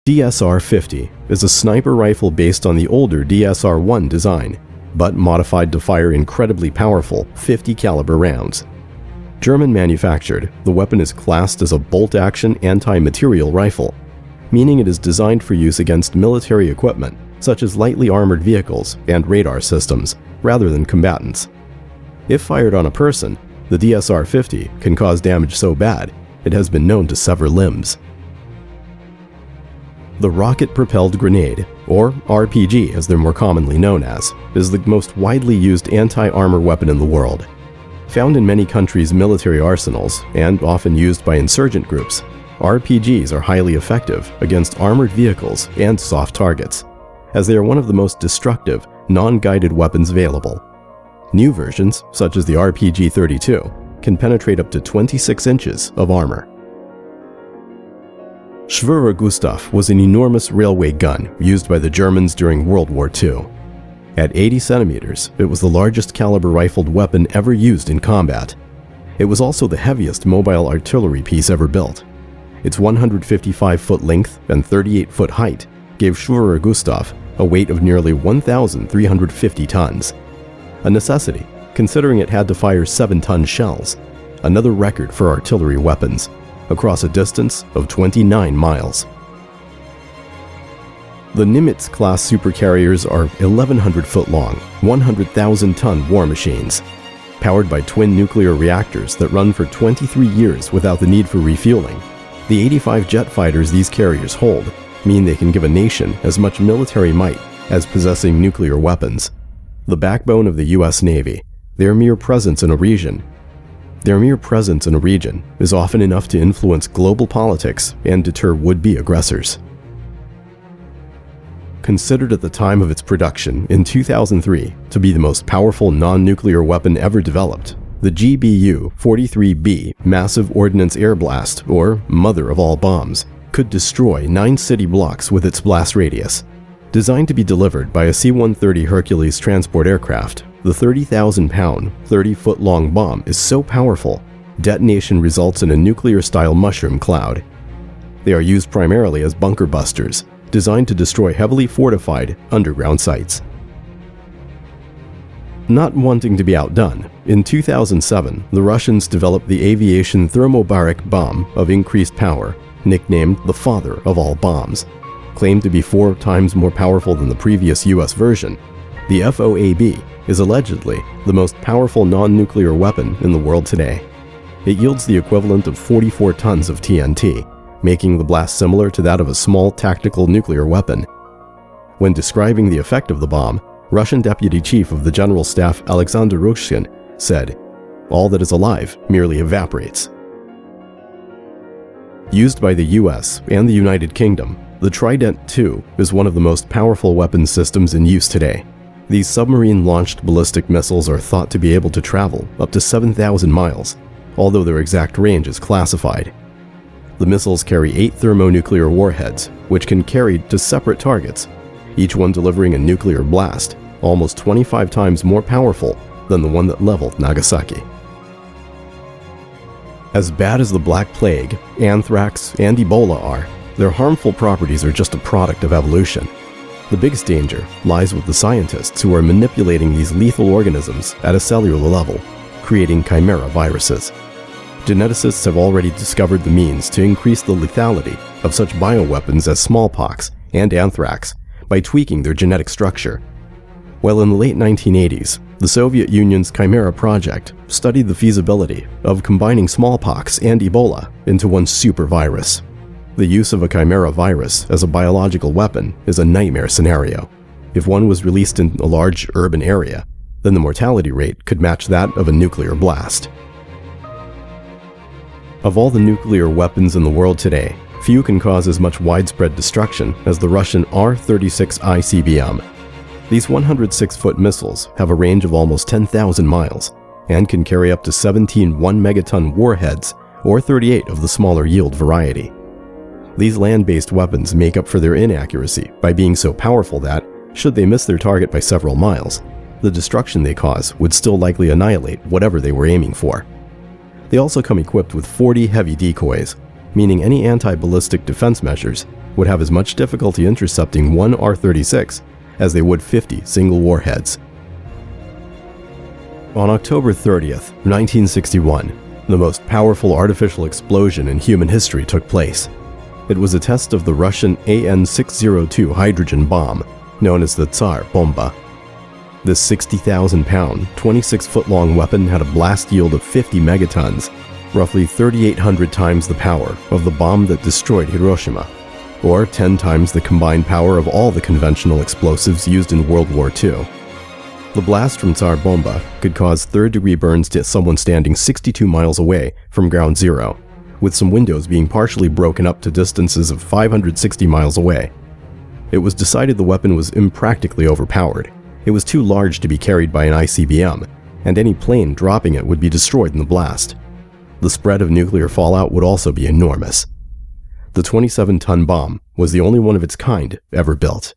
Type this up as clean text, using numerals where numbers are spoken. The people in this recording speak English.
DSR-50 is a sniper rifle based on the older DSR-1 design, but modified to fire incredibly powerful 50 caliber rounds. German manufactured, the weapon is classed as a bolt-action anti-material rifle, meaning it is designed for use against military equipment such as lightly armored vehicles and radar systems, rather than combatants. If fired on a person, the DSR-50 can cause damage so bad it has been known to sever limbs. The rocket-propelled grenade, or RPG as they're more commonly known as, is the most widely used anti-armor weapon in the world. Found in many countries' military arsenals and often used by insurgent groups, RPGs are highly effective against armored vehicles and soft targets, as they are one of the most destructive, non-guided weapons available. New versions, such as the RPG-32, can penetrate up to 26 inches of armor. Schwerer Gustav was an enormous railway gun used by the Germans during World War II. At 80 centimeters, it was the largest caliber rifled weapon ever used in combat. It was also the heaviest mobile artillery piece ever built. Its 155-foot length and 38-foot height gave Schwerer Gustav a weight of nearly 1,350 tons. A necessity, considering it had to fire 7-ton shells, another record for artillery weapons, across a distance of 29 miles. The Nimitz-class supercarriers are 1,100-foot long, 100,000-ton war machines. Powered by twin nuclear reactors that run for 23 years without the need for refueling, the 85 jet fighters these carriers hold mean they can give a nation as much military might as possessing nuclear weapons. The backbone of the US Navy, their mere presence in a region is often enough to influence global politics and deter would-be aggressors. Considered at the time of its production in 2003 to be the most powerful non-nuclear weapon ever developed, the GBU-43B Massive Ordnance Air Blast, or Mother of All Bombs, could destroy 9 city blocks with its blast radius. Designed to be delivered by a C-130 Hercules transport aircraft, the 30,000-pound, 30-foot-long bomb is so powerful, detonation results in a nuclear-style mushroom cloud. They are used primarily as bunker busters, designed to destroy heavily fortified underground sites. Not wanting to be outdone, in 2007, the Russians developed the aviation thermobaric bomb of increased power, nicknamed the father of all bombs. Claimed to be 4 times more powerful than the previous US version, the FOAB is allegedly the most powerful non-nuclear weapon in the world today. It yields the equivalent of 44 tons of TNT, making the blast similar to that of a small tactical nuclear weapon. When describing the effect of the bomb, Russian Deputy Chief of the General Staff Alexander Rushkin said, "All that is alive merely evaporates." Used by the US and the United Kingdom, the Trident II is one of the most powerful weapon systems in use today. These submarine-launched ballistic missiles are thought to be able to travel up to 7,000 miles, although their exact range is classified. The missiles carry 8 thermonuclear warheads, which can carry to separate targets, each one delivering a nuclear blast, almost 25 times more powerful than the one that leveled Nagasaki. As bad as the Black Plague, anthrax, and Ebola are, their harmful properties are just a product of evolution. The biggest danger lies with the scientists who are manipulating these lethal organisms at a cellular level, creating chimera viruses. Geneticists have already discovered the means to increase the lethality of such bioweapons as smallpox and anthrax by tweaking their genetic structure. While in the late 1980s, the Soviet Union's Chimera project studied the feasibility of combining smallpox and Ebola into one super virus. The use of a chimera virus as a biological weapon is a nightmare scenario. If one was released in a large urban area, then the mortality rate could match that of a nuclear blast. Of all the nuclear weapons in the world today, few can cause as much widespread destruction as the Russian R-36 ICBM. These 106-foot missiles have a range of almost 10,000 miles and can carry up to 17 1-megaton warheads or 38 of the smaller yield variety. These land-based weapons make up for their inaccuracy by being so powerful that, should they miss their target by several miles, the destruction they cause would still likely annihilate whatever they were aiming for. They also come equipped with 40 heavy decoys, meaning any anti-ballistic defense measures would have as much difficulty intercepting one R-36 as they would 50 single warheads. On October 30th, 1961, the most powerful artificial explosion in human history took place. It was a test of the Russian AN-602 hydrogen bomb, known as the Tsar Bomba. This 60,000-pound, 26-foot-long weapon had a blast yield of 50 megatons, roughly 3,800 times the power of the bomb that destroyed Hiroshima, or 10 times the combined power of all the conventional explosives used in World War II. The blast from Tsar Bomba could cause third-degree burns to someone standing 62 miles away from ground zero, with some windows being partially broken up to distances of 560 miles away. It was decided the weapon was impractically overpowered. It was too large to be carried by an ICBM, and any plane dropping it would be destroyed in the blast. The spread of nuclear fallout would also be enormous. The 27-ton bomb was the only one of its kind ever built.